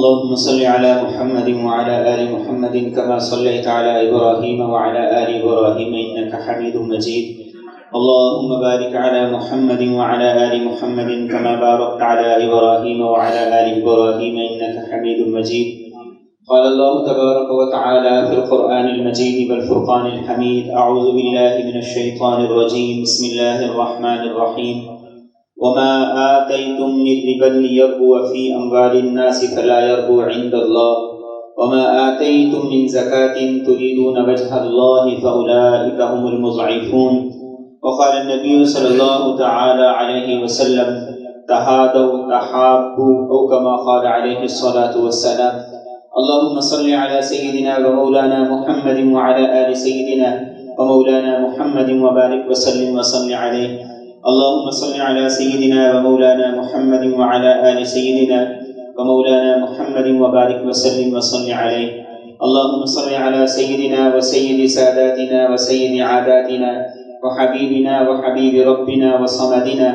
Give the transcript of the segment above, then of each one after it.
اللهم صل على محمد وعلى آل محمد كما صليت على إبراهيم وعلى آل إبراهيم إنك حميد مجيد. اللهم بارك على محمد وعلى آل محمد كما باركت على إبراهيم وعلى آل إبراهيم إنك حميد مجيد. قال الله تبارك وتعالى في القرآن المجيد والفرقان الحميد: أعوذ بالله من الشيطان الرجيم. بسم الله الرحمن الرحيم. وما آتيتم من ربا ليربو في أموال الناس فلا يربو عند الله وما آتيتم من زكاة تريدون وجه الله فأولئك هم المضعفون. وقال النبي صلى الله تعالى عليه وسلم: تهادوا تحابوا، أو كما قال عليه الصلاة والسلام. اللهم صل على سيدنا ومولانا محمد وعلى آل سيدنا ومولانا محمد وبارك وسلم وصل عليه. اللهم صل على سيدنا ومولانا محمد وعلى آل سيدنا ومولانا محمد وبارك وسلم وصل عليه. اللهم صل على سيدنا وسيد ساداتنا وسيد عاداتنا وحبيبنا وحبيب ربنا وصمدنا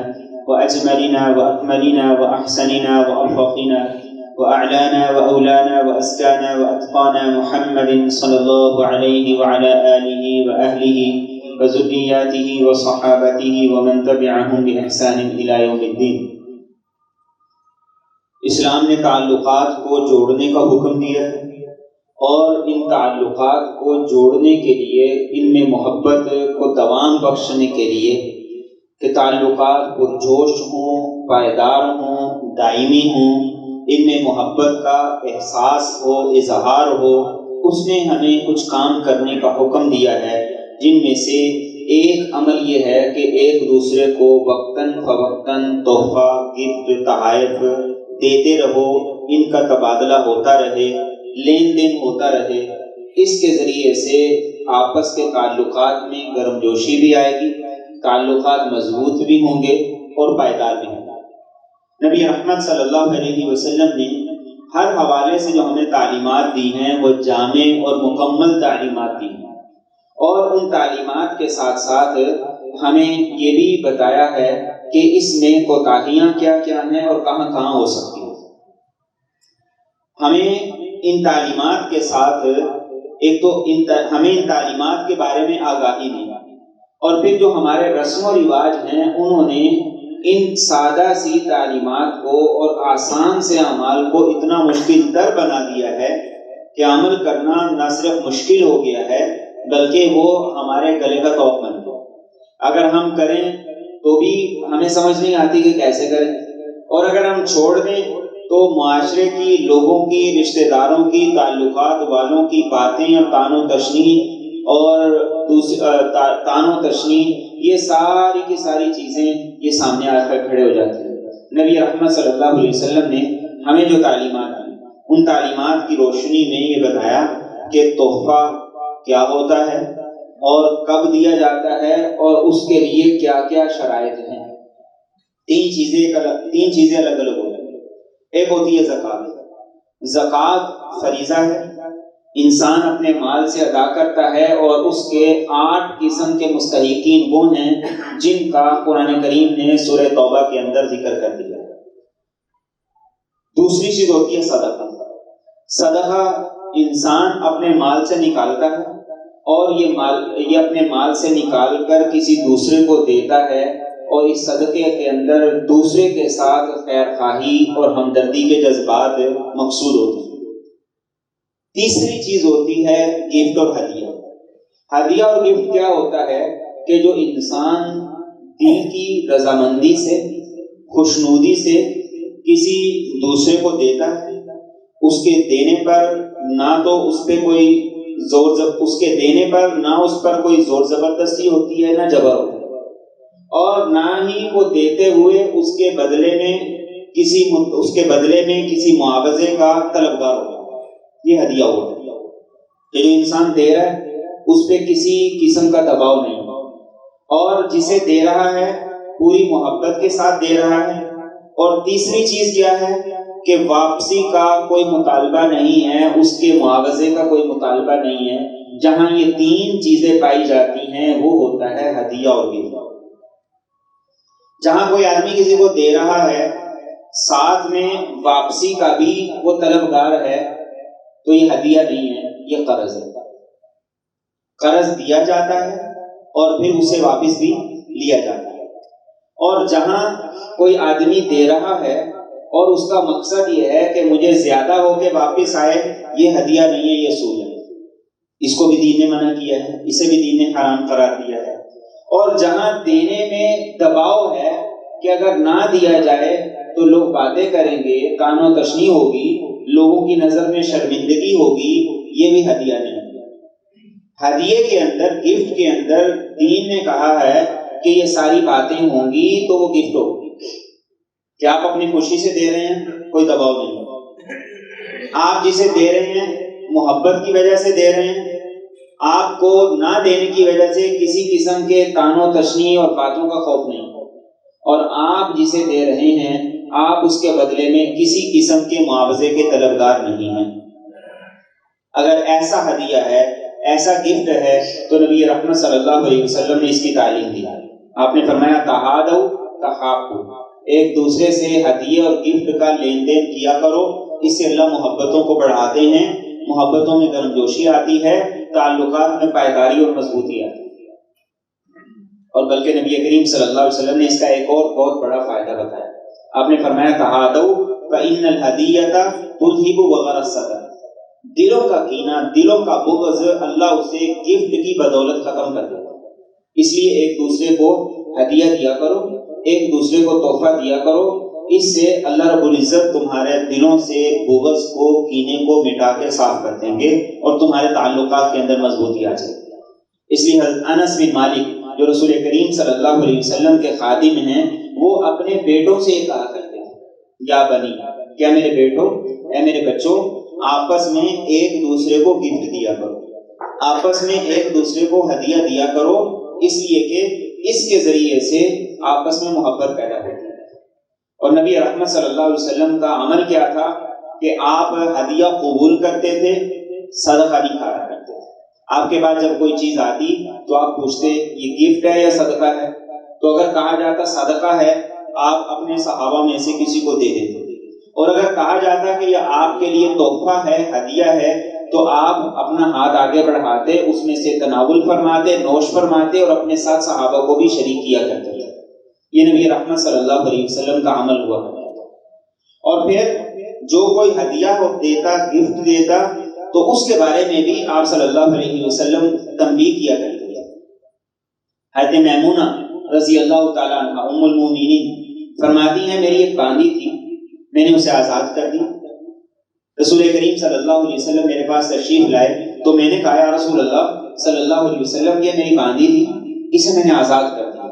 وأجملنا وأكملنا وأحسننا وأرفقنا وأعلانا وأولانا وأزكانا وأتقانا محمد صلى الله عليه وعلى آله وأهله وذرياته وصحابته ومن تبعهم بإحسان إلى يوم الدين. اسلام نے تعلقات کو جوڑنے کا حکم دیا ہے، اور ان تعلقات کو جوڑنے کے لیے، ان میں محبت کو دوام بخشنے کے لیے کہ تعلقات پرجوش ہوں، پائیدار ہوں، دائمی ہوں، ان میں محبت کا احساس ہو، اظہار ہو، اس نے ہمیں کچھ کام کرنے کا حکم دیا ہے، جن میں سے ایک عمل یہ ہے کہ ایک دوسرے کو وقتاً فوقتاً تحفہ، گفٹ، تحائف دیتے رہو، ان کا تبادلہ ہوتا رہے، لین دین ہوتا رہے. اس کے ذریعے سے آپس کے تعلقات میں گرم جوشی بھی آئے گی، تعلقات مضبوط بھی ہوں گے اور پائیدار بھی ہوں گے. نبی رحمت صلی اللہ علیہ وسلم نے ہر حوالے سے جو ہمیں تعلیمات دی ہیں وہ جامع اور مکمل تعلیمات دی ہیں، اور ان تعلیمات کے ساتھ ساتھ ہمیں یہ بھی بتایا ہے کہ اس میں کوتاہیاں کیا کیا ہیں اور کہاں کہاں ہو سکتی ہیں. ہمیں ان تعلیمات کے ساتھ ایک تو ہمیں ان تعلیمات کے بارے میں آگاہی دی، اور پھر جو ہمارے رسم و رواج ہیں انہوں نے ان سادہ سی تعلیمات کو اور آسان سے اعمال کو اتنا مشکل تر بنا دیا ہے کہ عمل کرنا نہ صرف مشکل ہو گیا ہے بلکہ وہ ہمارے گلے کا طوق بن گیا. اگر ہم کریں تو بھی ہمیں سمجھ نہیں آتی کہ کیسے کریں، اور اگر ہم چھوڑ دیں تو معاشرے کی، لوگوں کی، رشتہ داروں کی، تعلقات والوں کی باتیں اور تان و تشنیع یہ ساری کی ساری چیزیں یہ سامنے آ کر کھڑے ہو جاتے ہیں. نبی رحمت صلی اللہ علیہ وسلم نے ہمیں جو تعلیمات دی، ان تعلیمات کی روشنی میں یہ بتایا کہ تحفہ کیا ہوتا ہے اور کب دیا جاتا ہے اور اس کے لیے کیا کیا شرائط ہیں. تین چیزیں الگ الگ ہوتی ہیں. ایک ہوتی ہے زکوٰۃ. زکوٰۃ فریضہ ہے، انسان اپنے مال سے ادا کرتا ہے، اور اس کے 8 قسم کے مستحقین وہ ہیں جن کا قرآن کریم نے سورہ توبہ کے اندر ذکر کر دیا. دوسری چیز ہوتی ہے صدقہ. صدقہ انسان اپنے مال سے نکالتا ہے، اور یہ اپنے مال سے نکال کر کسی دوسرے کو دیتا ہے، اور اس صدقے کے اندر دوسرے کے ساتھ خیر خواہی اور ہمدردی کے جذبات مقصود ہوتے ہیں. تیسری چیز ہوتی ہے گفٹ اور ہدیہ. ہدیہ اور گفٹ کیا ہوتا ہے کہ جو انسان دل کی رضامندی سے، خوشنودی سے کسی دوسرے کو دیتا ہے، اس کے دینے پر نہ تو اس پر کوئی زور زبردستی ہوتی ہے، نہ جبر ہوتا ہے، اور نہ ہی وہ دیتے ہوئے اس کے بدلے میں کسی معاوضے کا طلبگار ہوتا ہے. یہ ہدیہ ہوتا ہے کہ جو انسان دے رہا ہے اس پہ کسی قسم کا دباؤ نہیں، اور جسے دے رہا ہے پوری محبت کے ساتھ دے رہا ہے. اور تیسری چیز کیا ہے کہ واپسی کا کوئی مطالبہ نہیں ہے، اس کے معاوضے کا کوئی مطالبہ نہیں ہے. جہاں یہ تین چیزیں پائی جاتی ہیں وہ ہوتا ہے ہدیہ اور گفٹ. جہاں کوئی آدمی کسی کو دے رہا ہے ساتھ میں واپسی کا بھی وہ طلبگار ہے، تو یہ ہدیہ نہیں ہے، یہ قرض ہے۔ قرض دیا جاتا ہے اور پھر اسے واپس بھی لیا جاتا ہے۔ اور جہاں کوئی آدمی دے رہا ہے اور اس کا مقصد یہ ہے کہ مجھے زیادہ ہو کے واپس آئے، یہ ہدیہ نہیں ہے، یہ سود ہے۔ اس کو بھی دین نے منع کیا ہے، اسے بھی دین نے حرام قرار دیا ہے۔ اور جہاں دینے میں دباؤ ہے کہ اگر نہ دیا جائے تو لوگ باتیں کریں گے، کان و تشنیع ہوگی، لوگوں کی نظر میں شرمندگی ہوگی، یہ بھی ہدیہ نہیں۔ ہدیے کے اندر، گفٹ کے اندر دین نے کہا ہے کہ یہ ساری باتیں ہوں گی تو وہ گفٹ ہوگی۔ کیا آپ اپنی خوشی سے دے رہے ہیں؟ کوئی دباؤ نہیں۔ آپ جسے دے رہے ہیں محبت کی وجہ سے دے رہے ہیں، آپ کو نہ دینے کی وجہ سے کسی قسم کے طعن و تشنیع اور باتوں کا خوف نہیں، اور آپ جسے دے رہے ہیں آپ اس کے بدلے میں کسی قسم کے معاوضے کے طلبگار نہیں ہیں۔ اگر ایسا ہدیہ ہے، ایسا گفٹ ہے، تو نبی رحمت صلی اللہ علیہ وسلم نے اس کی تعلیم دی۔ آپ نے فرمایا تحادوا تحابوا، ایک دوسرے سے ہدیے اور گفٹ کا لین دین کیا کرو، اس سے اللہ محبتوں کو بڑھاتے ہیں، محبتوں میں گرمجوشی آتی ہے، تعلقات میں پائیداری اور مضبوطی آتی ہے۔ اور بلکہ نبی کریم صلی اللہ علیہ وسلم نے اس کا ایک اور بہت بڑا فائدہ بتایا۔ آپ نے فرمایا تحادوا فإن الهدیۃ تذهب وغر الصدقہ، دلوں کا کینہ، دلوں کا بغض اللہ اسے گفٹ کی بدولت ختم کر دیتا ہے۔ اس لیے ایک دوسرے کو ہدیہ دیا کرو، ایک دوسرے کو تحفہ دیا کرو، اس سے اللہ رب العزت تمہارے دلوں سے بغض کو، کینے کو مٹا کے صاف کر دیں گے اور تمہارے تعلقات کے اندر مضبوطی آ جائے گی۔ اس لیے حضرت انس بن مالک جو رسول کریم صلی اللہ علیہ وسلم کے خادم ہیں، وہ اپنے بیٹوں سے یہ کہا کرتے ہیں، یا بنی، کیا میرے بیٹوں، اے میرے بچوں، آپس میں ایک دوسرے کو گفٹ دیا کرو، آپس میں ایک دوسرے کو ہدیہ دیا کرو، اس لیے کہ اس کے ذریعے سے آپس میں محبت پیدا ہوتی ہے۔ اور نبی رحمت صلی اللہ علیہ وسلم کا عمل کیا تھا کہ آپ ہدیہ قبول کرتے تھے، صدقہ نہیں کھایا کرتے تھے۔ آپ کے پاس جب کوئی چیز آتی تو آپ پوچھتے یہ گفٹ ہے یا صدقہ ہے، تو اگر کہا جاتا صدقہ ہے آپ اپنے صحابہ میں سے کسی کو دے دیتے، اور اگر کہا جاتا کہ یہ آپ کے لیے تحفہ ہے، ہدیہ ہے، تو آپ اپنا ہاتھ آگے بڑھاتے، اس میں سے تناول فرماتے، نوش فرماتے، اور اپنے ساتھ صحابہ کو بھی شریک کیا کرتے تھے۔ یہ نبی رحمت صلی اللہ علیہ وسلم کا عمل ہوا کرتا تھا۔ اور پھر جو کوئی ہدیہ دیتا، گفٹ دیتا، تو اس کے بارے میں بھی آپ صلی اللہ علیہ وسلم تنبیہ کیا کرتے تھے۔ حضرت میمونہ رضی اللہ تعالیٰ عنہ ام المومنین فرماتی ہیں میری ایک باندھی تھی، میں نے اسے آزاد کر دی۔ رسول کریم صلی اللہ علیہ وسلم میرے پاس تشریف لائے تو میں نے کہا یا رسول اللہ صلی اللہ علیہ وسلم، یہ میری باندھی تھی، اسے میں نے آزاد کر دیا۔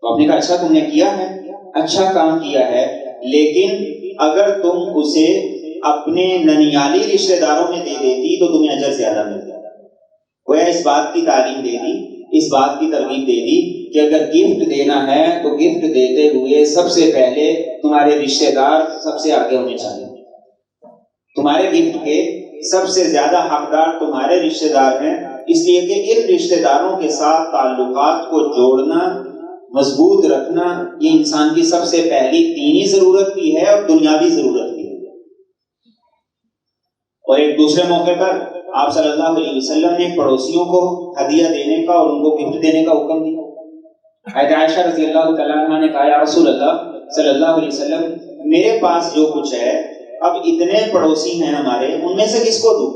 تو آپ نے کہا اچھا تم نے کیا ہے، اچھا کام کیا ہے، لیکن اگر تم اسے اپنے ننیالی رشتہ داروں میں دے دیتی تو تمہیں اجر زیادہ ملتا۔ گویا اس بات کی تعلیم دے دی، اس بات کی ترغیب دے دی کہ اگر گفٹ دینا ہے تو گفٹ دیتے ہوئے سب سے پہلے تمہارے رشتہ دار سب سے آگے ہونے چاہیے۔ تمہارے گفٹ کے سب سے زیادہ حقدار تمہارے رشتہ دار ہیں، اس لیے کہ ان رشتہ داروں کے ساتھ تعلقات کو جوڑنا، مضبوط رکھنا، یہ انسان کی سب سے پہلی دینی ضرورت بھی ہے اور دنیاوی ضرورت بھی ہے۔ اور ایک دوسرے موقع پر آپ صلی اللہ علیہ وسلم نے پڑوسیوں کو ہدیہ دینے کا اور ان کو گفٹ دینے کا حکم دیا۔ حضرت عائشہ رضی اللہ تعالیٰ عنہ نے کہا یا رسول اللہ صلی اللہ علیہ وسلم، میرے پاس جو کچھ ہے، اب اتنے پڑوسی ہیں ہمارے، ان میں سے کس کو دوں؟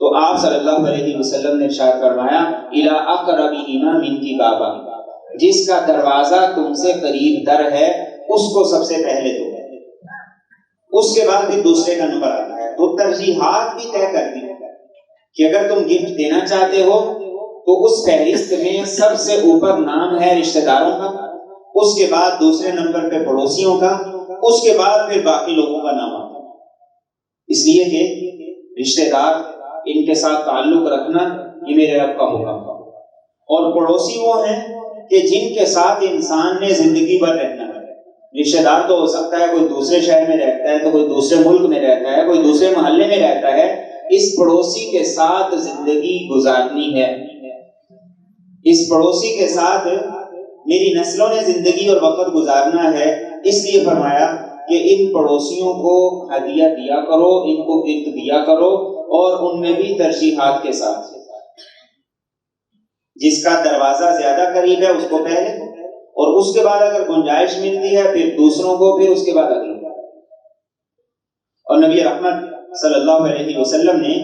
تو آپ صلی اللہ علیہ وسلم نے ارشاد فرمایا الی اقربہما منک بابا، جس کا دروازہ تم سے قریب تر ہے اس کو سب سے پہلے دو، اس کے بعد پھر دوسرے کا نمبر آتا ہے۔ تو ترجیحات بھی طے کر دی کہ اگر تم گفٹ دینا چاہتے ہو تو اس فہرست میں سب سے اوپر نام ہے رشتہ داروں کا، اس کے بعد دوسرے نمبر پہ پڑوسیوں کا، اس کے بعد پھر باقی لوگوں کا نام آتا ہے، اس لیے کہ رشتہ دار، ان کے ساتھ تعلق رکھنا یہ میرے رب کا حکم ہے۔ اور پڑوسی وہ ہیں کہ جن کے ساتھ انسان نے زندگی بھر رہنا ہے۔ رشتہ دار تو ہو سکتا ہے کوئی دوسرے شہر میں رہتا ہے، تو کوئی دوسرے ملک میں رہتا ہے، کوئی دوسرے محلے میں رہتا ہے، اس پڑوسی کے ساتھ زندگی گزارنی ہے، اس پڑوسی کے ساتھ میری نسلوں نے زندگی اور وقت گزارنا ہے، اس لیے فرمایا کہ ان پڑوسیوں کو ہدیہ دیا کرو، ان کو گفٹ دیا کرو، اور ان میں بھی ترجیحات کے ساتھ، جس کا دروازہ زیادہ قریب ہے اس کو پہلے، اور اس کے بعد اگر گنجائش ملتی ہے پھر دوسروں کو، پھر اس کے بعد اگلوں کو۔ اور نبی رحمت صلی اللہ علیہ وسلم نے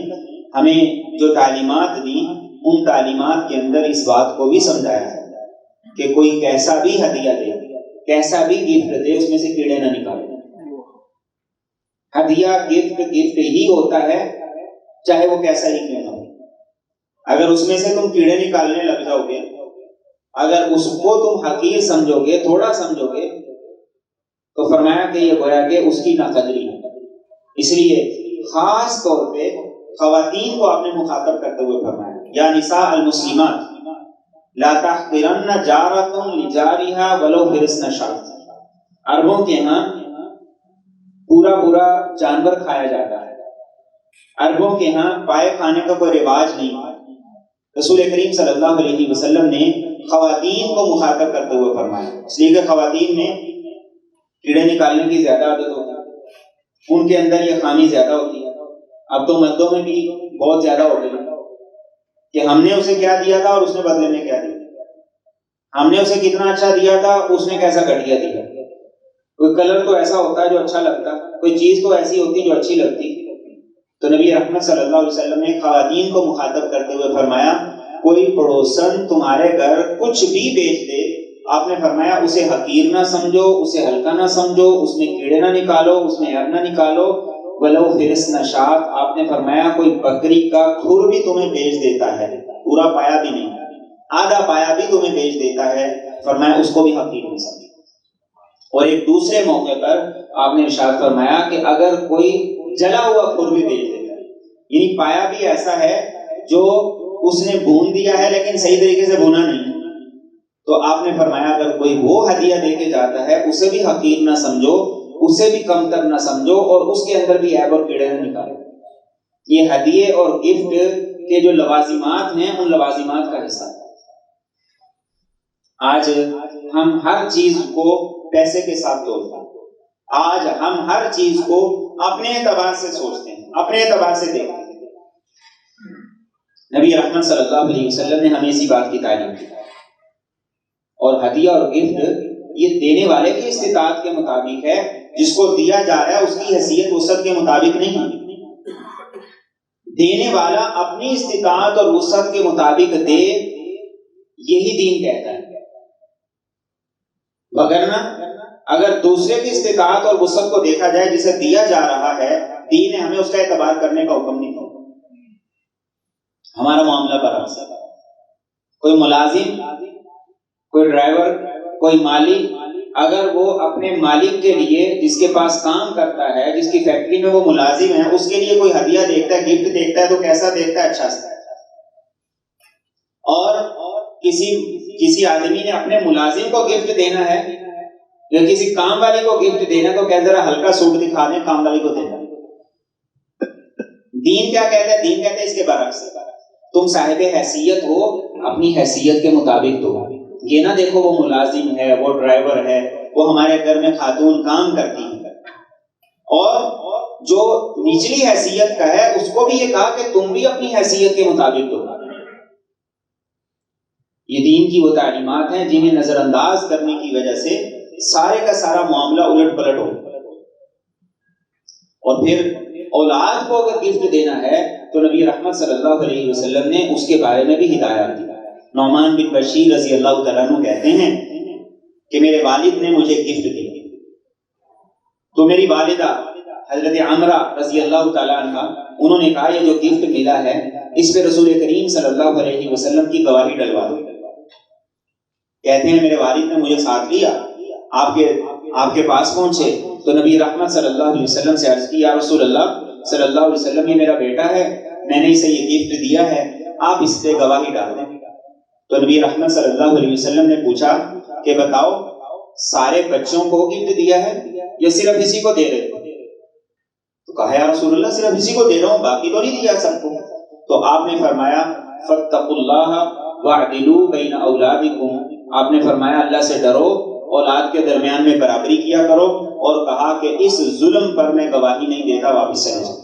ہمیں جو تعلیمات دی، ان تعلیمات کے اندر اس بات کو بھی سمجھایا ہے کہ کوئی کیسا بھی ہدیہ دے، کیسا بھی گفٹ دے، اس میں سے کیڑے نہ نکالو۔ ہدیہ گفٹ ہی ہوتا ہے، چاہے وہ کیسا ہی کیوں نہ ہو۔ اگر اس میں سے تم کیڑے نکالنے لگ جاؤ گے، اگر اس کو تم حقیر سمجھو گے، تھوڑا سمجھو گے، تو فرمایا کہ یہ گویا کہ اس کی ناقدری ہے۔ اس لیے خاص طور پہ خواتین کو آپ نے مخاطب کرتے ہوئے فرمایا، یا نساء المسلمات لا تحقرن جارۃ لجارها ولو فرسن شاۃ۔ عربوں کے ہاں پورا جانور کھایا جاتا ہے، عربوں کے ہاں پائے کھانے کا کوئی رواج نہیں۔ رسول کریم صلی اللہ علیہ وسلم نے خواتین کو مخاطب کرتے ہوئے فرمایا، اس لیے کہ خواتین میں کیڑے نکالنے کی زیادہ عادت ہوتی ہے، ان کے اندر یہ خامی زیادہ ہوتی ہے۔ اب تو مردوں میں بھی بہت زیادہ ہو گئی کہ ہم نے اسے کیا دیا تھا اور اس نے بدلے میں کیا دیا، ہم نے اسے کتنا اچھا دیا تھا، اس نے کیسا گھٹیا دیا۔ کوئی کلر تو ایسا ہوتا ہے جو اچھا لگتا، کوئی چیز تو ایسی ہوتی جو اچھی لگتی۔ تو نبی رحمت صلی اللہ علیہ وسلم نے خواتین کو مخاطب کرتے ہوئے فرمایا، کوئی پڑوسن تمہارے گھر کچھ بھی بیچ دے، آپ نے فرمایا اسے حقیر نہ سمجھو، اسے ہلکا نہ سمجھو، اس میں کیڑے نہ نکالو، اس میں عیب نہ نکالو۔ ولو فرسن شاۃ، آپ نے فرمایا کوئی بکری کا کھر بھی تمہیں بیچ دیتا ہے، پورا پایا بھی نہیں، آدھا پایا بھی تمہیں بیچ دیتا ہے، فرمایا اس کو بھی حقیر نہیں سمجھو۔ اور ایک دوسرے موقع پر آپ نے ارشاد فرمایا کہ اگر کوئی جلا ہوا کھر بھی بیچ دیتا ہے، یعنی پایا بھی ایسا ہے جو اس نے بھون دیا ہے لیکن صحیح طریقے سے بھونا نہیں، تو آپ نے فرمایا اگر کوئی وہ ہدیہ دے کے جاتا ہے اسے بھی حقیر نہ سمجھو، اسے بھی کمتر نہ سمجھو، اور اس کے اندر بھی عیب اور کیڑے نہ نکالو۔ یہ ہدیے اور گفٹ کے جو لوازمات ہیں، ان لوازمات کا حصہ ہے۔ آج ہم ہر چیز کو پیسے کے ساتھ توڑتے ہیں، آج ہم ہر چیز کو اپنے اعتبار سے سوچتے ہیں، اپنے اعتبار سے دیکھتے ہیں۔ نبی رحمت صلی اللہ علیہ وسلم نے ہمیں اسی بات کی تعلیم دی، اور ہدیہ اور گفٹ یہ دینے والے کی استطاعت کے مطابق ہے، جس کو دیا جا رہا ہے اس کی حیثیت وسعت کے مطابق نہیں۔ دینے والا اپنی استطاعت اور وسعت کے مطابق دے، یہی دین کہتا ہے۔ وگرنہ اگر دوسرے کی استطاعت اور وسعت کو دیکھا جائے جسے دیا جا رہا ہے، دین نے ہمیں اس کا اعتبار کرنے کا حکم نہیں دیا۔ ہمارا معاملہ برعکس ہے، کوئی ملازم، کوئی ڈرائیور، کوئی مالک، اگر وہ اپنے مالک کے لیے جس کے پاس کام کرتا ہے، جس کی فیکٹری میں وہ ملازم ہے، اس کے لیے کوئی ہدیہ دیکھتا ہے، گفٹ دیکھتا ہے، تو کیسا دیکھتا ہے؟ اچھا سا۔ اور کسی آدمی نے اپنے ملازم کو گفٹ دینا ہے یا کسی کام والی کو گفٹ دینا، تو کہتے ذرا ہلکا سوٹ دکھا دیں، کام والی کو دینا۔ دین کیا کہتا ہے؟ دین کہتا ہے اس کے برعکس، تم صاحب حیثیت ہو، اپنی حیثیت کے مطابق دو۔ یہ نہ دیکھو وہ ملازم ہے، وہ ڈرائیور ہے، وہ ہمارے گھر میں خاتون کام کرتی ہے، اور جو نچلی حیثیت کا ہے اس کو بھی یہ کہا کہ تم بھی اپنی حیثیت کے مطابق دو۔ یہ دین کی وہ تعلیمات ہیں جنہیں نظر انداز کرنے کی وجہ سے سارے کا سارا معاملہ الٹ پلٹ ہو۔ اور پھر اولاد کو اگر گفٹ دینا ہے تو نبی رحمت صلی اللہ علیہ وسلم نے اس کے بارے میں بھی ہدایات دی۔ نعمان بن بشیر رضی اللہ تعالیٰ عنہ کہتے ہیں کہ میرے والد نے مجھے گفٹ دی، تو میری والدہ حضرت عمرہ رضی اللہ تعالیٰ عنہ انہوں نے کہا یہ جو گفٹ ملا ہے اس پہ رسول کریم صلی اللہ علیہ وسلم کی گواہی ڈلوا دو۔ کہتے ہیں میرے والد نے مجھے ساتھ لیا، آپ کے پاس پہنچے تو نبی رحمت صلی اللہ علیہ وسلم سے عرض کی، یا رسول اللہ صلی اللہ علیہ وسلم یہ میرا بیٹا ہے، میں نے اسے یہ گفٹ دیا ہے، آپ اس پہ گواہی ڈال دیں۔ تو نبی رحمت صلی اللہ علیہ وسلم نے پوچھا کہ بتاؤ سارے بچوں کو گفٹ دیا ہے یا صرف اسی کو دے رہے؟ تو کہا یا رسول اللہ صرف اسی کو دے رہا ہوں، باقی تو نہیں دیا سب کو۔ تو آپ نے فرمایا فاتقوا اللہ واعدلوا بین اولادکم، آپ نے فرمایا اللہ سے ڈرو اولاد کے درمیان میں برابری کیا کرو، اور کہا کہ اس ظلم پر میں گواہی نہیں دیتا، واپس چلے جاؤ۔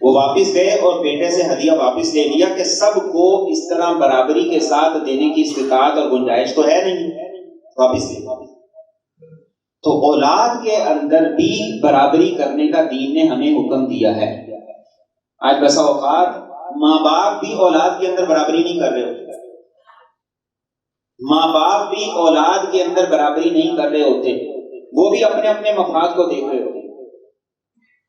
وہ واپس گئے اور بیٹے سے ہدیہ واپس لے لیا کہ سب کو اس طرح برابری کے ساتھ دینے کی استطاعت اور گنجائش تو ہے نہیں، واپس لے۔ تو اولاد کے اندر بھی برابری کرنے کا دین نے ہمیں حکم دیا ہے۔ آج بسا اوقات ماں باپ بھی اولاد کے اندر برابری نہیں کر رہے ہوتے، ماں باپ بھی اولاد کے اندر برابری نہیں کر رہے ہوتے، وہ بھی اپنے اپنے مفاد کو دیکھ رہے ہوتے۔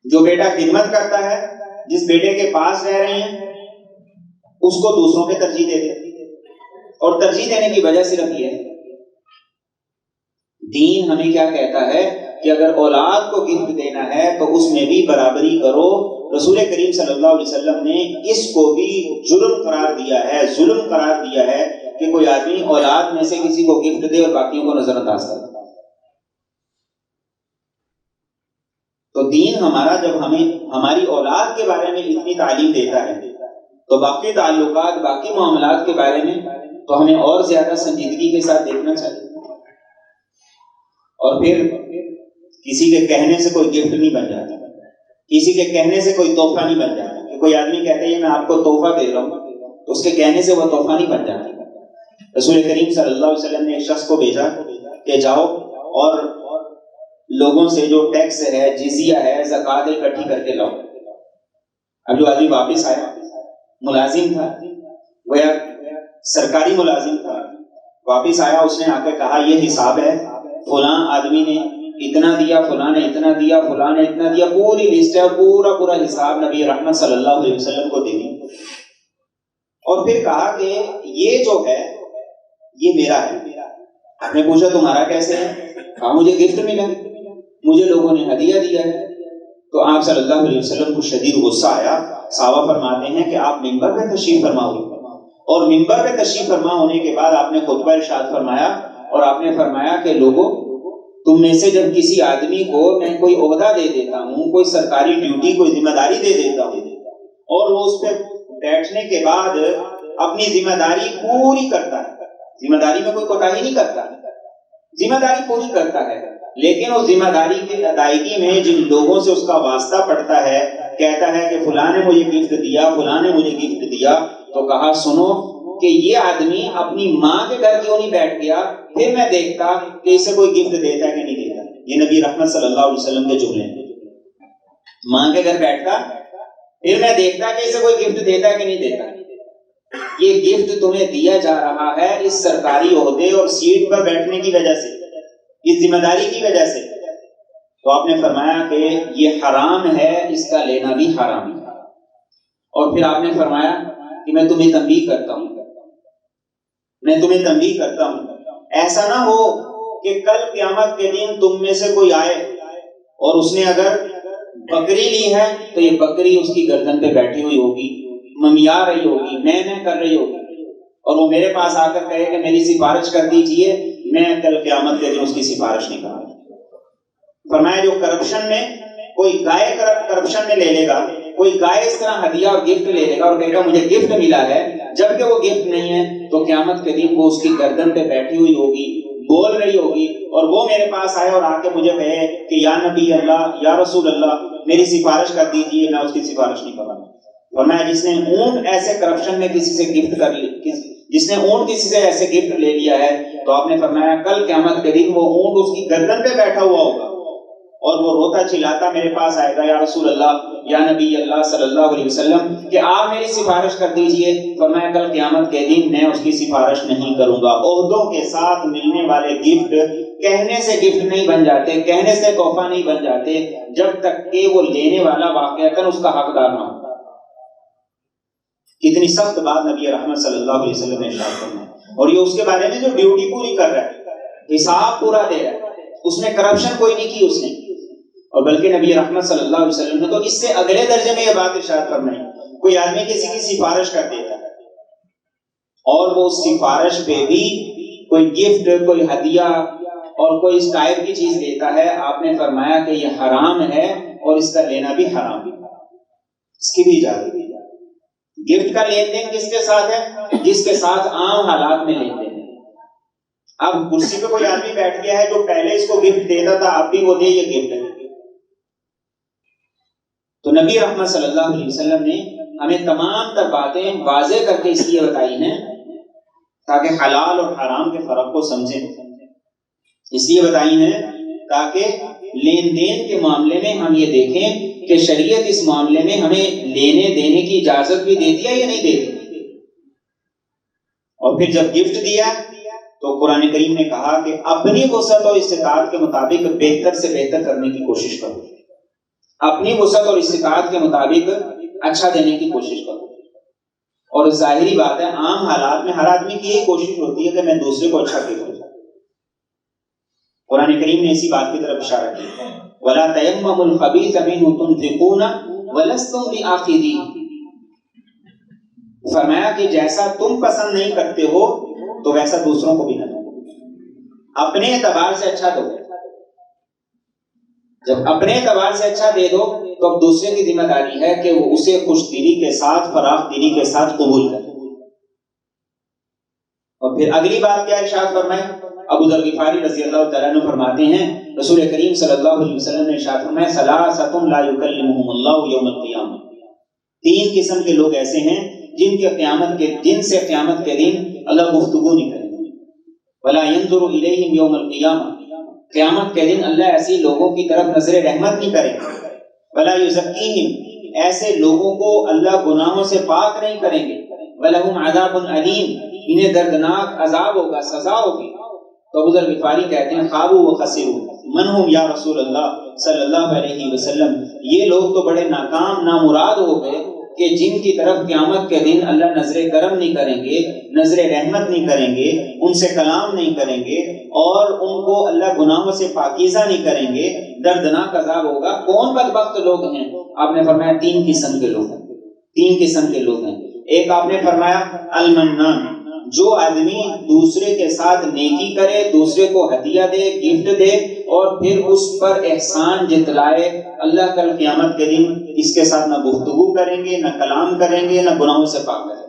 جو بیٹا خدمت کرتا ہے، جس بیٹے کے پاس رہ رہے ہیں، اس کو دوسروں پہ ترجیح دے دیتے، اور ترجیح دینے کی وجہ صرف یہ ہے، دین ہمیں کیا کہتا ہے کہ اگر اولاد کو گفٹ دینا ہے تو اس میں بھی برابری کرو۔ رسول کریم صلی اللہ علیہ وسلم نے اس کو بھی جرم قرار دیا ہے، ظلم قرار دیا ہے کہ کوئی آدمی اولاد میں سے کسی کو گفٹ دے اور باقیوں کو نظر انداز کرے۔ تو دین ہمارا جب ہمیں ہماری اولاد کے بارے میں اتنی تعلیم دیتا ہے تو باقی تعلقات، باقی معاملات کے بارے میں تو ہمیں اور زیادہ سنجیدگی کے ساتھ دیکھنا چاہیے۔ اور پھر کسی کے کہنے سے کوئی گفٹ نہیں بن جاتا، کسی کے کہنے سے کوئی تحفہ نہیں بن جاتا کہ کوئی آدمی کہتے ہیں میں آپ کو تحفہ دے رہا ہوں تو اس کے کہنے سے وہ تحفہ نہیں بن جاتا۔ رسول کریم صلی اللہ علیہ وسلم نے ایک شخص کو بھیجا کہ جاؤ اور لوگوں سے جو ٹیکس ہے، جزیہ ہے، زکوٰۃ اکٹھی کر کے لاؤ۔ اب جو آدمی واپس آیا، ملازم تھا، وہ سرکاری ملازم تھا، واپس آیا، اس نے آ کے کہا یہ حساب ہے، فلاں آدمی نے اتنا دیا، فلاں نے اتنا دیا، فلاں نے اتنا دیا، پوری لسٹ ہے اور پورا حساب نبی رحمت صلی اللہ علیہ وسلم کو دے دی، اور پھر کہا کہ یہ جو ہے یہ میرا ہے۔ آپ نے پوچھا تمہارا کیسے ہے؟ کہا مجھے گفٹ ملا، مجھے لوگوں نے ہدیہ دیا ہے۔ تو آپ صلی اللہ علیہ وسلم کو شدید غصہ آیا۔ صحابہ فرماتے ہیں کہ آپ منبر پہ تشریف فرما ہوئے، اور منبر پہ تشریف فرما ہونے کے بعد آپ نے خطبہ ارشاد فرمایا، اور آپ نے فرمایا کہ لوگوں، تم میں سے جب کسی آدمی کو میں کوئی عہدہ دے دیتا ہوں، کوئی سرکاری ڈیوٹی، کوئی ذمہ داری دے دیتا ہوں، اور وہ اس پہ بیٹھنے کے بعد اپنی ذمہ داری پوری کرتا ہے، ذمہ داری میں کوئی کوتاہی نہیں کرتا، ذمہ داری پوری کرتا ہے، لیکن اس ذمہ داری کی ادائیگی میں جن لوگوں سے اس کا واسطہ پڑتا ہے، کہتا ہے کہ فلاں نے مجھے گفٹ دیا، فلاں نے مجھے گفٹ دیا، تو کہا سنو کہ یہ آدمی اپنی ماں کے گھر کیوں نہیں بیٹھ گیا، پھر میں دیکھتا کہ اسے کوئی گفٹ دیتا ہے کہ نہیں دیتا۔ یہ نبی رحمت صلی اللہ علیہ وسلم کے جملے ہیں، ماں کے گھر بیٹھتا پھر میں دیکھتا کہ اسے کوئی گفٹ دیتا ہے کہ نہیں دیتا۔ یہ گفٹ تمہیں دیا جا رہا ہے اس سرکاری عہدے اور سیٹ پر بیٹھنے کی وجہ سے، اس ذمہ داری کی وجہ سے، تو آپ نے فرمایا کہ یہ حرام ہے، اس کا لینا بھی حرام ہے۔ اور پھر آپ نے فرمایا کہ میں تمہیں تنبیہ کرتا ہوں، میں تمہیں تنبیہ کرتا ہوں، ایسا نہ ہو کہ کل قیامت کے دن تم میں سے کوئی آئے اور اس نے اگر بکری لی ہے تو یہ بکری اس کی گردن پہ بیٹھی ہوئی ہوگی، ممیا رہی ہوگی، میں کر رہی ہوگی، اور وہ میرے پاس آ کر کہے کہ میری سفارش کر دیجئے، میں کل قیامت کے دن اس کی سفارش نہیں کروں۔ فرمایا جو کرپشن میں کوئی گائے کرپشن میں لے لے گا، کوئی گائے اس طرح ہدیہ اور گفٹ لے لے گا اور کہے گا مجھے گفٹ ملا ہے، جبکہ وہ گفٹ نہیں ہے، تو قیامت کے دن وہ اس کی گردن پہ بیٹھی ہوئی ہوگی، بول رہی ہوگی، اور وہ میرے پاس آئے اور آ کے مجھے کہے کہ یا نبی اللہ، یا رسول اللہ، میری سفارش کر دیجیے، میں اس کی سفارش نہیں کروں۔ فرمایا جس نے اونٹ ایسے کرپشن میں کسی سے گفٹ کر لی، جس نے اونٹ کسی سے ایسے گفٹ لے لیا ہے، تو آپ نے فرمایا کل قیامت کے دن وہ اونٹ اس کی گردن پہ بیٹھا ہوا ہوگا اور وہ روتا چلاتا میرے پاس آئے گا، یا رسول اللہ، یا نبی اللہ صلی اللہ علیہ وسلم، کہ آپ میری سفارش کر دیجئے۔ فرمایا کل قیامت کے دن میں اس کی سفارش نہیں کروں گا۔ عہدوں کے ساتھ ملنے والے گفٹ کہنے سے گفٹ نہیں بن جاتے، کہنے سے تحفہ نہیں بن جاتے، جب تک کہ وہ لینے والا واقعتاً اس کا حقدار نہ ہو۔ کتنی سخت بات نبی رحمت صلی اللہ علیہ وسلم نے ارشاد فرمائی، اور یہ اس کے بارے میں جو ڈیوٹی پوری کر رہا ہے، حساب پورا دے رہا ہے، اس میں کرپشن کوئی نہیں کی اس نے، اور بلکہ نبی رحمت صلی اللہ علیہ وسلم نے تو اس سے اگلے درجے میں یہ بات ارشاد فرمائی، کوئی آدمی کسی کی سفارش کر دیتا ہے اور وہ اس سفارش پہ بھی کوئی گفٹ، کوئی ہدیہ اور کوئی اس ٹائپ کی چیز دیتا ہے، آپ نے فرمایا کہ یہ حرام ہے اور اس کا لینا بھی حرام ہے، اس کی بھی اجازت ہے۔ گفٹ کا لین دین کس کے ساتھ ہے؟ جس کے ساتھ عام حالات میں لین دین ہے، اب کرسی پہ کوئی آدمی بیٹھ گیا ہے جو پہلے اس کو گفٹ دیتا تھا، اب بھی وہ دے یہ گفٹ ہے. تو نبی رحمت صلی اللہ علیہ وسلم نے ہمیں تمام تر باتیں واضح کر کے اس لیے بتائی ہیں تاکہ حلال اور حرام کے فرق کو سمجھیں. اس لیے بتائی ہیں تاکہ لین دین کے معاملے میں ہم یہ دیکھیں کہ شریعت اس معاملے میں ہمیں لینے دینے کی اجازت بھی دیتی ہے یا نہیں دیتی. اور پھر جب گفٹ دیا تو قرآن کریم نے کہا کہ اپنی وسعت اور استطاعت کے مطابق بہتر سے بہتر کرنے کی کوشش کرو. اپنی وسعت اور استطاعت کے مطابق اچھا دینے کی کوشش کرو. اور ظاہری بات ہے عام حالات میں ہر آدمی کی یہی کوشش ہوتی ہے کہ میں دوسرے کو اچھا کروں. قرآن کریم نے اسی بات کی طرف اشارہ کیا وَلَا تَيَمَّمُوا الْخَبِيثَ مِنْهُ تُنْفِقُونَ وَلَسْتُمْ بِآخِذِيهِ. فرمایا کہ جیسا تم پسند نہیں کرتے ہو تو ویسا دوسروں کو بھی نہ دو. اپنے اعتبار سے اچھا دو. جب اپنے اعتبار سے اچھا دے دو تو اب دوسرے کی ذمہ داری ہے کہ وہ اسے خوش دلی کے ساتھ فراخ دلی کے ساتھ قبول کرے. اور پھر اگلی بات کیا ارشاد فرمائے؟ ابو ذر غفاری رضی اللہ تعالیٰ عنہ فرماتے ہیں رسول کریم صلی اللہ علیہ وسلم نے ارشاد فرمایا ثلاثۃ لا یکلمہم اللہ یوم القیامہ. 3 قسم کے لوگ ایسے ہیں جن سے قیامت کے دن اللہ گفتگو نہیں کرے گا. ولا ينظر الیہم یوم القیامہ. قیامت کے دن اللہ ایسی لوگوں کی طرف نظر رحمت نہیں کرے گا. ولا یزکیہم. ایسے لوگوں کو اللہ گناہوں سے پاک نہیں کریں گے. ولہم عذاب علیم. انہیں دردناک عذاب ہوگا، سزا ہوگی. تو ابو ذر غفاری کہتے ہیں خابوا وخسروا من هم یا رسول اللہ صلی اللہ علیہ وسلم. یہ لوگ تو بڑے ناکام نامراد ہو گئے کہ جن کی طرف قیامت کے دن اللہ نظر کرم نہیں کریں گے، نظر رحمت نہیں کریں گے، ان سے کلام نہیں کریں گے اور ان کو اللہ گناہوں سے پاکیزہ نہیں کریں گے. دردناک عذاب ہوگا. کون بدبخت لوگ ہیں؟ آپ نے فرمایا 3 قسم کے لوگ ہیں. 3 قسم کے لوگ ہیں. ایک آپ نے فرمایا المنان. جو آدمی دوسرے کے ساتھ نیکی کرے، دوسرے کو ہدیہ دے، گفٹ دے اور پھر اس پر احسان جتلائے، اللہ کل قیامت کے دن اس کے ساتھ نہ گفتگو کریں گے، نہ کلام کریں گے، نہ گناہوں سے پاک کریں گے.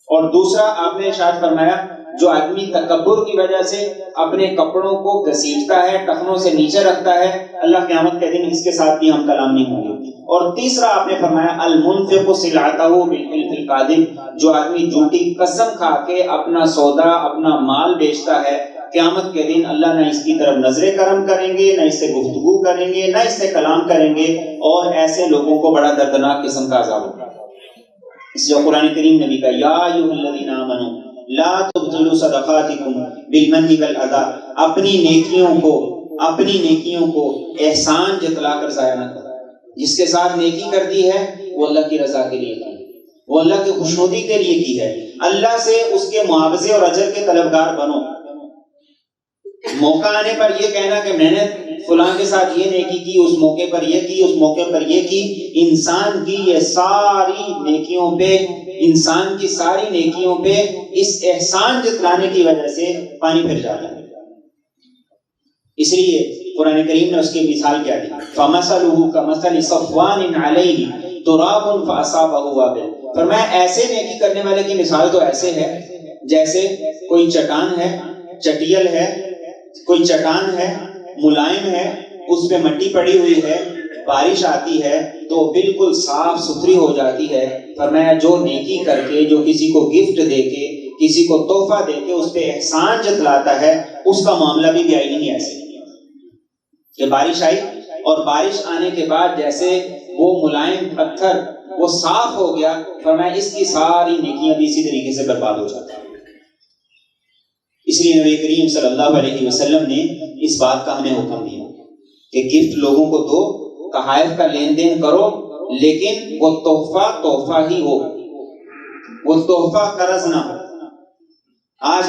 اور دوسرا آپ نے ارشاد فرمایا جو آدمی تکبر کی وجہ سے اپنے کپڑوں کو گھسیٹتا ہے، ٹخنوں سے نیچے رکھتا ہے، اللہ قیامت کے دن اس کے ساتھ بھی ہم کلام نہیں ہوں گے. اور تیسرا آپ نے فرمایا المنفق سلعتہ بالحلف الکاذب. جو آدمی جھوٹی قسم کھا کے اپنا سودا، اپنا مال بیچتا ہے، قیامت کے دن اللہ نہ اس کی طرف نظر کرم کریں گے، نہ اس سے گفتگو کریں گے، نہ اس سے کلام کریں گے اور ایسے لوگوں کو بڑا دردناک قسم کا عذاب ہوگا. اس لیے قرآن کریم نے بھی کہا یا ایھا الذین آمنوا لا تبطلوا صدقاتکم بالمن والأذى. اپنی نیکیوں کو احسان جتلا کر ضائع نہ کرو. جس کے ساتھ نیکی کر دی ہے وہ اللہ کی رضا کے لیے کی، وہ اللہ کی خوشنودی کے لیے کی ہے. اللہ سے اس کے معاوضے اور اجر کے طلبگار بنو. موقع آنے پر یہ کہنا کہ میں نے فلاں کے ساتھ یہ نیکی کی، اس موقع پر یہ کی، اس موقع پر یہ کی، انسان کی یہ ساری نیکیوں پہ، انسان کی ساری نیکیوں پہ اس احسان جتلانے کی وجہ سے پانی پھر جاتا ہے. اس لیے قرآن کریم نے اس کی مثال کیا دی فَمَثَلُهُ كَمَثَلِ صَفْوَانٍ عَلَيْهِ تُرَابٌ فَأَصَابَهُ وَابِلٌ. فرمایا ایسے نیکی کرنے والے کی مثال تو ایسے ہے جیسے کوئی چٹان ہے، چٹیل ہے، کوئی چٹان ہے، ملائم ہے، اس پہ مٹی پڑی ہوئی ہے، بارش آتی ہے تو بالکل صاف ستھری ہو جاتی ہے. فرمایا جو نیکی کر کے، جو کسی کو گفٹ دے کے، کسی کو تحفہ دے کے اس پہ احسان جتلاتا ہے، اس کا معاملہ بھی بیائی نہیں ایسے کہ بارش آئی اور بارش آنے کے بعد جیسے وہ ملائم پتھر وہ صاف ہو گیا، فرمایا اس کی ساری نیکیاں بھی اسی طریقے سے برباد ہو جاتی ہیں. اس لیے نبی کریم صلی اللہ علیہ وسلم نے اس بات کا ہمیں حکم دیا کہ گفٹ لوگوں کو دو، تحائف کا لین دین کرو، لیکن وہ تحفہ ہی ہو، وہ تحفہ قرض نہ ہو. آج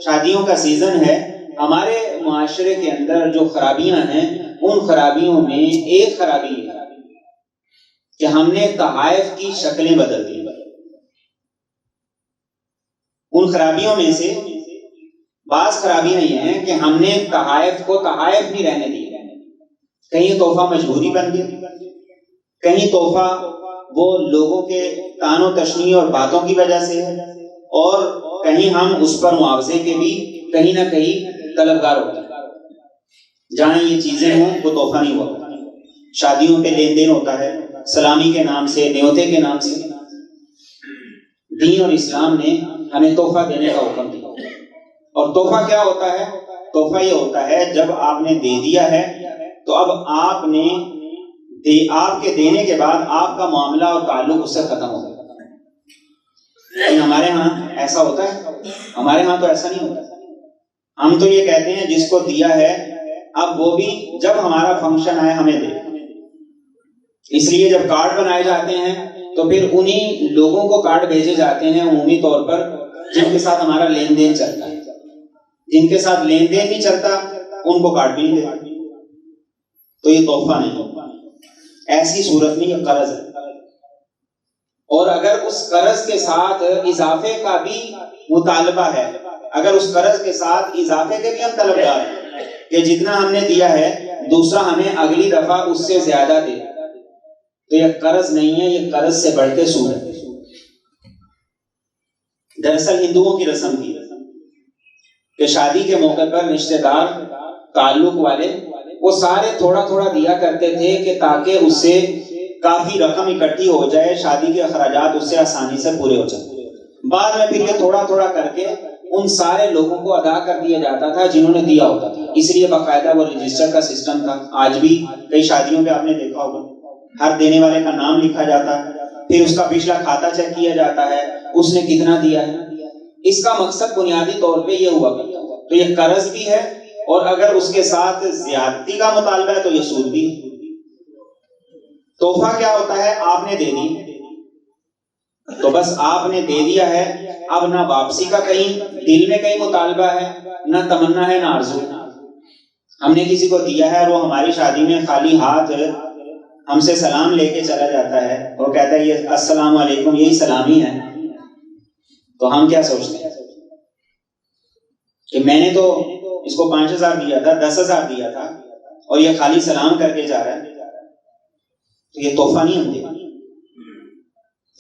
شادیوں کا سیزن ہے، ہمارے معاشرے کے اندر جو خرابیاں ہیں ان خرابیوں میں ایک خرابی ہے کہ ہم نے تحائف کی شکلیں بدل دی. ان خرابیوں میں سے بعض خرابیاں یہ ہیں کہ ہم نے تحائف کو تحائف نہیں رہنے دی. کہیں تحفہ مجبوری بن گیا، کہیں تحفہ وہ لوگوں کے طعن و تشنیع اور باتوں کی وجہ سے ہے، اور کہیں ہم اس پر معاوضے کے بھی کہیں نہ کہیں طلبگار ہوتا ہے. جہاں یہ چیزیں ہوں وہ تحفہ نہیں ہوتا. شادیوں پہ لین دین ہوتا ہے سلامی کے نام سے, نیوتے کے نام سے. دین اور اسلام نے ہمیں تحفہ دینے کا حکم دیا. اور تحفہ کیا ہوتا ہے؟ تحفہ یہ ہوتا ہے جب آپ نے دے دیا ہے تو اب آپ کے دینے کے بعد آپ کا معاملہ اور تعلق اس سے ختم ہو گیا. لیکن ہمارے ہاں ایسا ہوتا ہے؟ ہمارے ہاں تو ایسا نہیں ہوتا. ہم تو یہ کہتے ہیں جس کو دیا ہے اب وہ بھی جب ہمارا فنکشن آئے ہمیں دے. اس لیے جب کارڈ بنائے جاتے ہیں تو پھر انہی لوگوں کو کارڈ بھیجے جاتے ہیں عمومی طور پر جن کے ساتھ ہمارا لین دین چلتا ہے. جن کے ساتھ لین دین نہیں چلتا ان کو کارڈ بھی نہیں دیتے. تو یہ تحفہ نہیں. ایسی صورت میں یہ قرض ہے. اور اگر اس قرض کے ساتھ اضافے کا بھی مطالبہ ہے, اگر اس قرض کے ساتھ اضافے کے بھی ہم طلبگار ہیں کہ جتنا ہم نے دیا ہے دوسرا ہمیں اگلی دفعہ اس سے زیادہ دے, تو یہ قرض نہیں ہے, یہ قرض سے بڑھ کے سود ہے. دراصل ہندوؤں کی رسم تھی کہ شادی کے موقع پر رشتہ دار تعلق والے وہ سارے تھوڑا تھوڑا دیا کرتے تھے کہ تاکہ اس سے کافی رقم اکٹھی ہو جائے, شادی کے اخراجات اس سے آسانی سے پورے ہو جائیں. بعد میں پھر یہ تھوڑا تھوڑا کر کے ان سارے لوگوں کو ادا کر دیا جاتا تھا جنہوں نے دیا ہوتا تھا. اس لیے باقاعدہ وہ رجسٹر کا سسٹم تھا. آج بھی کئی شادیوں پہ آپ نے دیکھا ہوگا ہر دینے والے کا نام لکھا جاتا ہے, پھر اس کا پچھلا کھاتا چیک کیا جاتا ہے اس نے کتنا دیا ہے. اس کا مقصد بنیادی طور پہ یہ ہوا کرتا ہے. تو یہ قرض بھی ہے اور اگر اس کے ساتھ زیادتی کا مطالبہ ہے تو یہ سود بھی ہے. تحفہ کیا ہوتا ہے؟ آپ نے دے دی تو بس آپ نے دے دیا ہے, اب نہ واپسی کا کہیں دل میں کہیں مطالبہ ہے, نہ تمنا ہے, نہ آرزو. ہم نے کسی کو دیا ہے اور وہ ہماری شادی میں خالی ہاتھ ہم سے سلام لے کے چلا جاتا ہے, وہ کہتا ہے یہ السلام علیکم, یہی سلامی ہے. تو ہم کیا سوچتے ہیں کہ میں نے تو اس کو 5,000 دیا تھا, 10,000 دیا تھا اور یہ خالی سلام کر کے جا رہا ہے. تو یہ تحفہ نہیں ہم دے.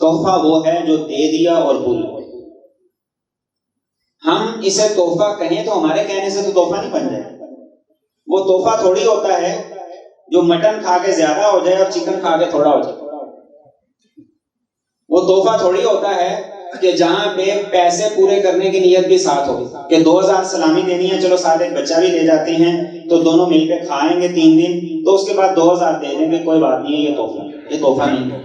تحفہ وہ ہے جو دے دیا اور بھول گئے. ہم اسے تحفہ کہیں تو ہمارے کہنے سے تو تحفہ نہیں بن جائے. وہ تحفہ تھوڑی ہوتا ہے جو مٹن کھا کے زیادہ ہو جائے اور چکن کھا کے تھوڑا ہو جائے. وہ تحفہ تھوڑی ہوتا ہے کہ جہاں پہ پیسے پورے کرنے کی نیت بھی ساتھ ہو کہ 2,000 سلامی دینی ہے, چلو ساتھ ایک بچہ بھی لے جاتے ہیں تو دونوں مل کے کھائیں گے 3 دن, تو اس کے بعد 2,000 دے دیں گے, کوئی بات نہیں ہے. یہ تحفہ نہیں ہے.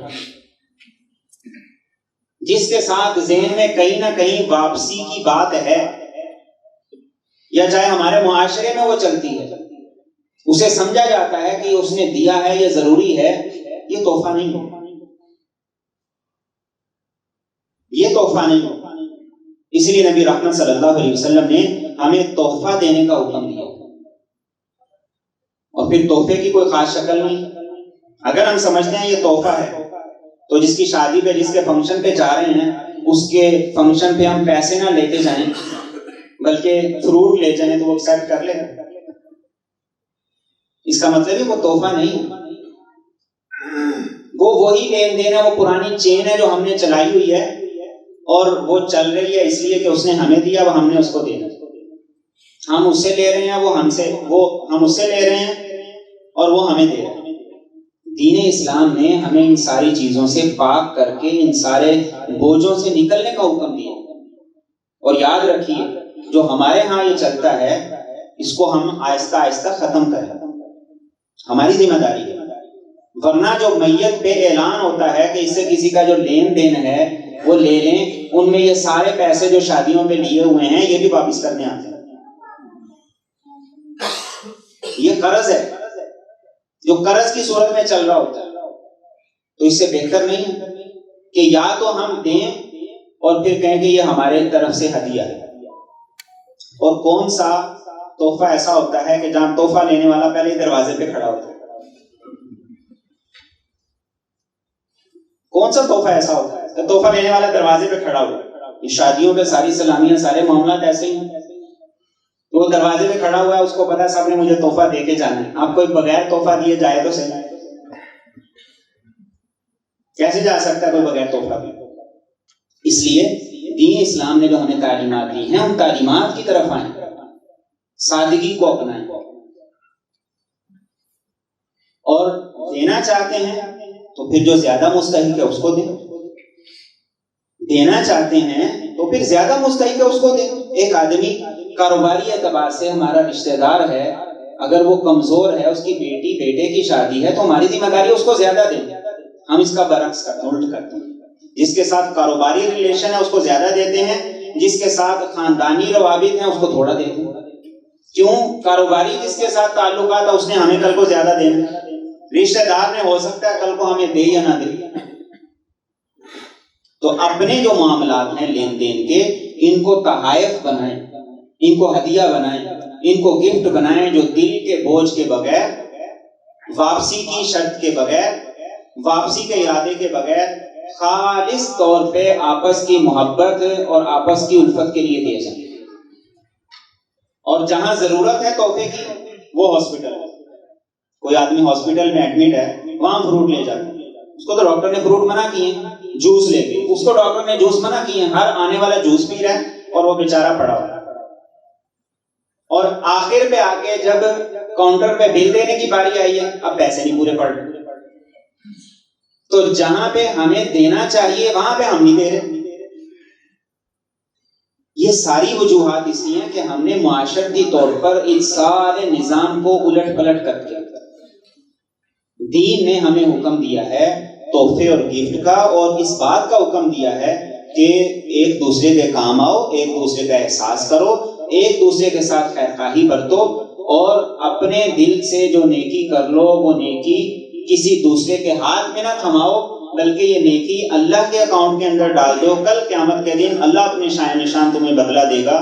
جس کے ساتھ ذہن میں کہیں نہ کہیں واپسی کی بات ہے یا چاہے ہمارے معاشرے میں وہ چلتی ہے, اسے سمجھا جاتا ہے کہ اس نے دیا ہے, یہ ضروری ہے, یہ تحفہ نہیں ہے. یہ تحفہ نہیں. اس لیے نبی رحمت صلی اللہ علیہ وسلم نے ہمیں تحفہ دینے کا حکم دیا. اور پھر تحفے کی کوئی خاص شکل نہیں. اگر ہم سمجھتے ہیں یہ تحفہ ہے تو جس کی شادی پہ, جس کے فنکشن پہ جا رہے ہیں, اس کے فنکشن پہ ہم پیسے نہ لیتے جائیں بلکہ فروٹ لے جائیں تو وہ ایکسیپٹ کر لے. اس کا مطلب ہے وہ تحفہ نہیں, وہ وہی لین دین ہے, وہ پرانی چین ہے جو ہم نے چلائی ہوئی ہے اور وہ چل رہی ہے اس لیے کہ اس نے ہمیں دیا, وہ ہم نے اس کو دینا. ہم اس سے لے رہے ہیں, ہم اس سے لے رہے ہیں اور وہ ہمیں دے رہے ہیں. دین اسلام نے ہمیں ان ساری چیزوں سے پاک کر کے ان سارے بوجھوں سے نکلنے کا حکم دیا. اور یاد رکھیے جو ہمارے ہاں یہ چلتا ہے اس کو ہم آہستہ آہستہ ختم کریں, ہماری ذمہ داری ہے. ورنہ جو میت پہ اعلان ہوتا ہے کہ اس سے کسی کا جو لین دین ہے وہ لے لیں, ان میں یہ سارے پیسے جو شادیوں پہ لیے ہوئے ہیں یہ بھی واپس کرنے آتے ہیں. یہ قرض ہے جو قرض کی صورت میں چل رہا ہوتا ہے. تو اس سے بہتر نہیں ہے کہ یا تو ہم دیں اور پھر کہیں کہ یہ ہمارے طرف سے ہدیہ ہے. اور کون سا تحفہ ایسا ہوتا ہے کہ جہاں تحفہ لینے والا پہلے ہی دروازے پہ کھڑا ہوتا ہے؟ کون سا تحفہ ایسا ہوتا ہے کہ تحفہ لینے والا دروازے پہ کھڑا ہوا ہے؟ شادیوں پہ ساری سلامیاں, سارے معاملات ایسے ہی ہیں. وہ دروازے پہ کھڑا ہوا ہے, اس کو پتا صاحب نے مجھے تحفہ دے کے جانا ہے. آپ کوئی بغیر تحفہ دیے جائے تو صحیح, کیسے جا سکتا ہے کوئی بغیر تحفہ دیے؟ اس لیے دین اسلام نے جو ہمیں تعلیمات دی ہیں, ہم تعلیمات کی طرف آئیں. سادگی کو اپنائیں. اور دینا چاہتے ہیں تو پھر جو زیادہ مستحق ہے اس کو دیں. دینا چاہتے ہیں تو پھر زیادہ مستحق ہے اس کو دیں. ایک آدمی کاروباری اعتبار سے ہمارا رشتہ دار ہے, اگر وہ کمزور ہے, اس کی بیٹی بیٹے کی شادی ہے, تو ہماری ذمہ داری اس کو زیادہ دیں. ہم اس کا برعکس کرتے ہیں, الٹ کرتے ہیں. جس کے ساتھ کاروباری ریلیشن ہے اس کو زیادہ دیتے ہیں, جس کے ساتھ خاندانی روابط ہیں اس کو تھوڑا دیتے ہیں. کیوں؟ کاروباری جس کے ساتھ تعلقات ہے اس نے ہمیں کل کو زیادہ دینا, رشتہ دار نے ہو سکتا ہے کل کو ہمیں دے یا نہ دے. تو اپنے جو معاملات ہیں لین دین کے, ان کو تحائف بنائیں, ان کو ہدیہ بنائیں, ان کو گفٹ بنائیں, جو دل کے بوجھ کے بغیر, واپسی کی شرط کے بغیر, واپسی کے ارادے کے بغیر, خالص طور پہ آپس کی محبت اور آپس کی الفت کے لیے دیے جائیں. اور جہاں ضرورت ہے تحفے کی, وہ ہاسپٹل ہے, کوئی آدمی ہاسپٹل میں ایڈمٹ ہے, وہاں فروٹ لے جاتے ہیں. اس کو تو ڈاکٹر نے فروٹ منع کیے, جوس لے کے, اس کو ڈاکٹر نے جوس منع کیے, ہر آنے والا جوس پی رہا ہے اور وہ بیچارہ پڑا ہوا ہے. اور آخر پہ آ کے جب کاؤنٹر پہ بل دینے کی باری آئی ہے, اب پیسے نہیں پورے پڑ رہے. تو جہاں پہ ہمیں دینا چاہیے وہاں پہ ہم نہیں دے رہے. یہ ساری وجوہات اس لیے ہیں کہ ہم نے معاشرتی طور پر اس سارے نظام کو الٹ پلٹ کر دیا. دین نے ہمیں حکم دیا ہے تحفے اور گفٹ کا, اور اس بات کا حکم دیا ہے کہ ایک دوسرے کے کام آؤ, ایک دوسرے کا احساس کرو, ایک دوسرے کے ساتھ خیرخواہی برتو, اور اپنے دل سے جو نیکی کر لو وہ نیکی کسی دوسرے کے ہاتھ میں نہ تھماؤ, بلکہ یہ نیکی اللہ کے اکاؤنٹ کے اندر ڈال دو. کل قیامت کے دن اللہ اپنے شان نشان تمہیں بدلہ دے گا.